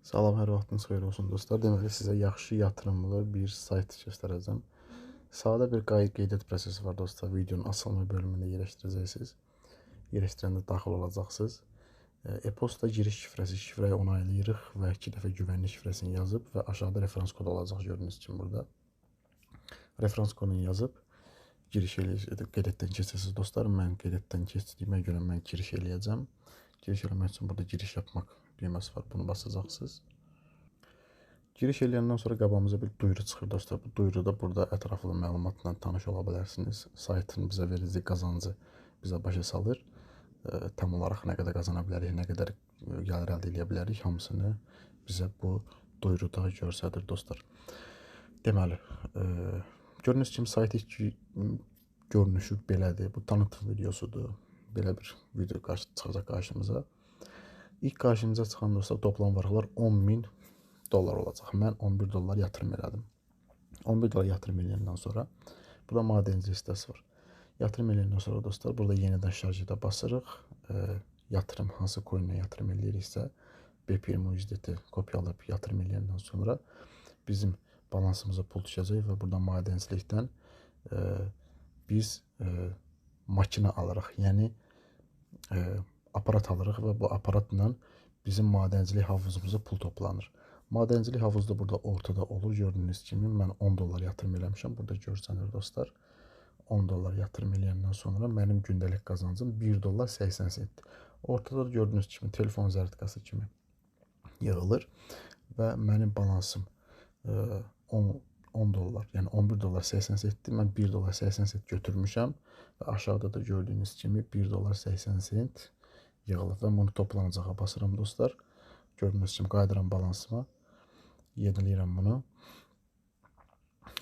Salam, hər vaxtınız xeyir olsun dostlar. Deməli, sizə yaxşı yatırımlı bir sayt göstərəcəm. Sadə bir qeydət prosesi var dostlar. Videonun açılma bölümündə yerləşdirəcəksiniz. Yerləşdirəndə daxil olacaqsınız. E-posta giriş şifrəsi, şifrəyi onaylayırıq və 2 dəfə güvənlik şifrəsini yazıb və aşağıda referans kodu olacaq gördüyünüz kimi burada. Referans kodunu yazıb giriş qeydətdən keçirsiniz dostlar. Mən qeydətdən keçdiyimə görə mən giriş eləyəcəm. Giriş eləmək üçün burada giriş yapmaq düyməsi var. Bunu basacaqsınız. Giriş eləyəndən sonra qabağımıza bir duyuru çıxır dostlar. Bu duyuruda burada ətraflı məlumatla tanış ola bilərsiniz. Saytın bizə verəcəyi qazancı bizə başa salır. Tam olaraq nə qədər qazana bilərik, nə qədər gəlir əldə edə bilərik, hamısını bizə bu duyuruda göstərir dostlar. Deməli, gördüyünüz kimi saytın görünüşü belədir. Bu tanıtım videosudur. Belə bir video çıxacaq qarşımıza. İlk qarşımıza çıxan dostlar toplam varlıqlar 10.000 dollar olacaq. Mən 11 dollar yatırım elədim. 11 dollar yatırım eləyəndən sonra burada madenci listəsi var. Yatırım eləyəndən sonra dostlar burada yenidən şarjda basırıq. Yatırım hansı coinə yatırım eləyiriksə BP20 USDT kopyalayıb yatırım eləyəndən sonra bizim balansımıza pul düşəcək və burada madencilikdən biz makina alırıq. Yəni aparat alırıq və bu aparatla bizim madencilik havuzumuza pul toplanır. Madencilik havuzu da burada ortada olur. Gördüyünüz kimi mən 10 dollar yatırım eləmişəm. Burada görsənir dostlar. 10 dollar yatırım eləyəndən sonra mənim gündəlik qazancım 1 dollar 80 sentdir. Ortada da gördüyünüz kimi telefon zərtqası kimi yığılır və mənim balansım 10 dollar, yəni 11 dollar 80 sentdir. Mən 1 dollar 80 sent götürmüşəm və aşağıda da gördüyünüz kimi 1 dollar 80 sent yığılıb və bunu toplanacağa basıram dostlar. Gördüyünüz kimi qayıdıram balansıma. Yeniləyirəm bunu.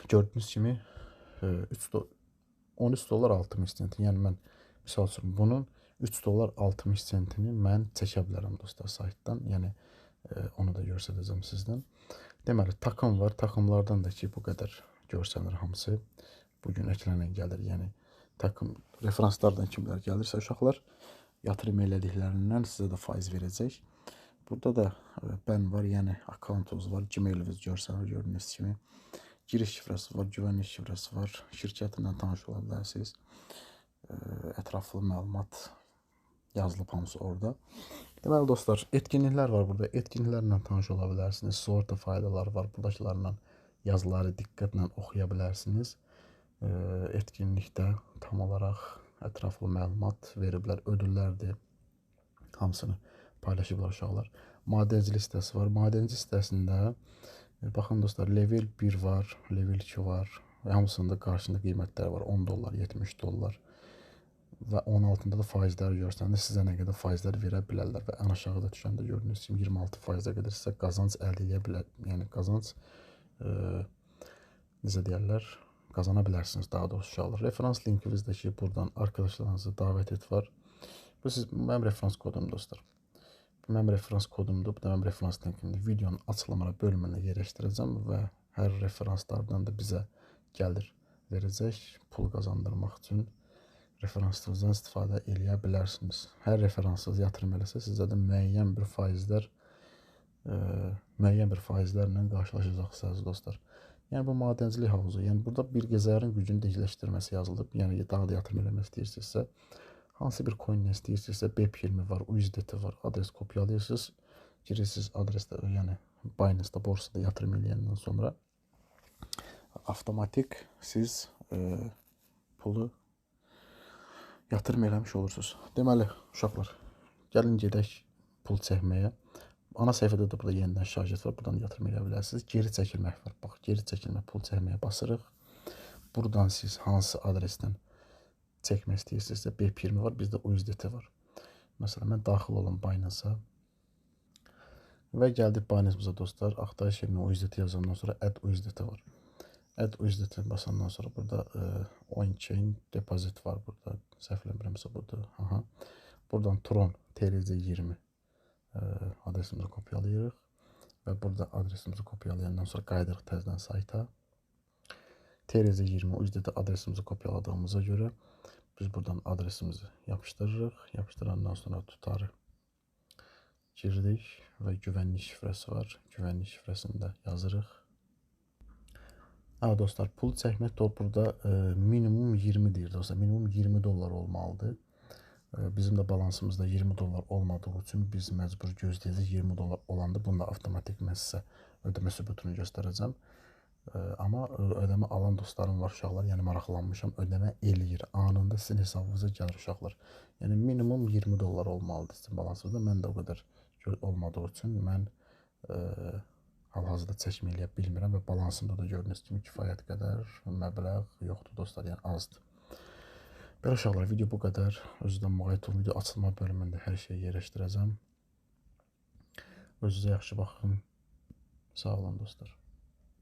Gördüyünüz kimi 13 dollar 60 sent. Yəni mən misal üçün bunun 3 dollar 60 sentini mən çəkə bilərəm dostlar saytdan. Yəni onu da göstərəcəm sizdən. Deməli, takım var. Takımlardan da ki bu qədər görsənir hamısı. Bugün ekrana gəlir. Yəni takım referanslardan kimlər gəlirsə uşaqlar yatırım elədiklərindən sizə də faiz verəcək. Burada da bən var, yəni akkauntunuz var, Gmailiniz görsənir gördüyünüz kimi. Giriş şifrəsi var, güvənlik şifrəsi var. Şirkətinlə tanış ola bilərsiniz. Ətraflı məlumat yazılıb hamısı orada. Deməli dostlar, etkinliklər var burada. Etkinliklərlə tanış ola bilərsiniz. Sığorta faydaları var. Buradakılarla yazıları diqqətlə oxuya bilərsiniz. Etkinlikdə tam olaraq ətraflı məlumat veriblər, ödüllərdir. Hamısını paylaşıblar uşaqlar. Madenci listəsi var. Madenci listəsində baxın dostlar, level 1 var, level 2 var. Hamısında qarşında qiymətləri var. 10 dollar, 70 dollar və onun altında da faizlər görsəndə sizə nə qədər faizlər verə bilərlər və ən aşağıda düşəndə gördüyünüz kimi 26%-ə qədər sizə qazanc əldə edə bilər. Yəni qazanc necə deyirlər? Qazana bilərsiniz daha doğrusu uşaqlar. Referans linkimizdə ki, buradan arkadaşlarınızı dəvət et var. Bu mənim referans kodum dostlar. Mənim referans kodumdur. Bu da mənim referans linkimdir. Videonun açıqlama bölümünə yerləşdirəcəm və hər referanslardan da bizə gəlir verəcək. Pul qazandırmaq üçün referanslarınızdan istifadə eləyə bilərsiniz. Hər referansınız yatırım eləsə sizə də müəyyən bir faizlərlə qarşılaşacaqsınız dostlar. Yəni bu madencilik havuzu. Yəni burada bir gəzərin gücünü dəqiqləşdirməsi yazılıb. Yəni daha da yatırım eləmək istəyirsinizsə, hansı bir coin istəyirsinizsə, BP20 var, USDT var, adres kopyalayırsınız, girirsiniz adresdə, yəni Binance-da, borsada yatırım eləyəndən sonra avtomatik siz pulu yatırım eləmiş olursunuz. Deməli, uşaqlar, gəlin gedək pul çəkməyə. Ana səhifədə də burada yenidən şarjət var. Buradan yatırım eləyə bilərsiniz. Geri çəkilmək var. Bax, geri çəkilmə, pul çəkməyə basırıq. Buradan siz hansı adresdən çəkmək istəyirsinizsə BP20 var, bizdə USDT var. Məsələn, mən daxil olum Binance-a və gəldik Binance-ımıza dostlar. Axtarış yerinə USDT yazandan sonra Add USDT var. Add USDT basandan sonra burada on-chain deposit var burada. Səhv eləmirəmsə budur. Buradan Tron TRC20 adresimizi kopyalayırıq və burada adresimizi kopyalayandan sonra qayıdırıq təzədən sayta. TRC20 USDT adresimizi kopyaladığımıza görə biz buradan adresimizi yapışdırırıq. Yapışdırandan sonra tutarı girdik və güvənlik şifrəsi var. Güvənlik şifrəsini də yazırıq. Dostlar, pul çəkmək burada minimum 20 deyir dostlar. Minimum 20 dollar olmalıdır. Bizim də balansımızda 20 dollar olmadığı üçün biz məcbur gözləyəcəyik. 20 dollar olanda bunda avtomatik mən sizə ödəmə sübutunu göstərəcəm. Amma ödəmə alan dostlarım var, uşaqlar. Yəni maraqlanmışam, ödəmə eləyir. Anında sizin hesabınıza gəlir uşaqlar. Yəni minimum 20 dollar olmalıdır sizin balansınızda. Mən də o qədər olmadığı üçün mən hal-hazırda çəkmə eləyə bilmirəm və balansımda da gördüyünüz kimi kifayət qədər məbləğ yoxdur dostlar, yəni azdır. Belə uşaqlar, video bu qədər. Özünüzdən müğayət olun. Video açılma bölümündə hər şeyi yerləşdirəcəm. Özünüzə yaxşı baxın. Sağ olun dostlar.